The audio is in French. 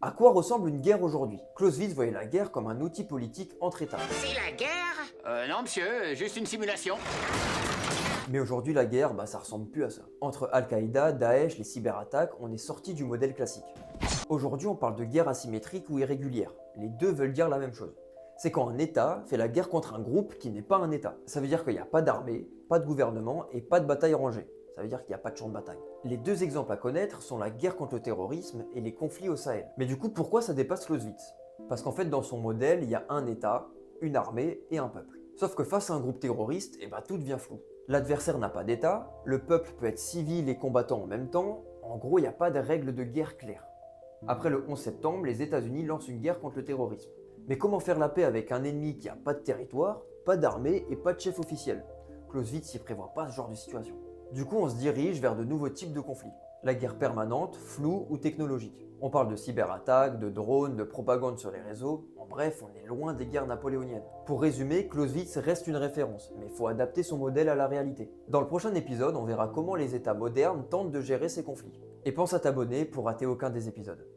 À quoi ressemble une guerre aujourd'hui? Clausewitz voyait la guerre comme un outil politique entre États. C'est la guerre? Non, monsieur, juste une simulation. Mais aujourd'hui, la guerre, ça ressemble plus à ça. Entre Al-Qaïda, Daesh, les cyberattaques, on est sorti du modèle classique. Aujourd'hui, on parle de guerre asymétrique ou irrégulière. Les deux veulent dire la même chose. C'est quand un État fait la guerre contre un groupe qui n'est pas un État. Ça veut dire qu'il n'y a pas d'armée, pas de gouvernement et pas de bataille rangée. Ça veut dire qu'il n'y a pas de champ de bataille. Les deux exemples à connaître sont la guerre contre le terrorisme et les conflits au Sahel. Mais du coup, pourquoi ça dépasse Clausewitz? Parce qu'en fait, dans son modèle, il y a un État, une armée et un peuple. Sauf que face à un groupe terroriste, tout devient flou. L'adversaire n'a pas d'État, le peuple peut être civil et combattant en même temps, en gros, il n'y a pas de règles de guerre claires. Après le 11 septembre, les États-Unis lancent une guerre contre le terrorisme. Mais comment faire la paix avec un ennemi qui n'a pas de territoire, pas d'armée et pas de chef officiel? Clausewitz n'y prévoit pas ce genre de situation. Du coup, on se dirige vers de nouveaux types de conflits. La guerre permanente, floue ou technologique. On parle de cyberattaques, de drones, de propagande sur les réseaux. En bref, on est loin des guerres napoléoniennes. Pour résumer, Clausewitz reste une référence, mais il faut adapter son modèle à la réalité. Dans le prochain épisode, on verra comment les États modernes tentent de gérer ces conflits. Et pense à t'abonner pour rater aucun des épisodes.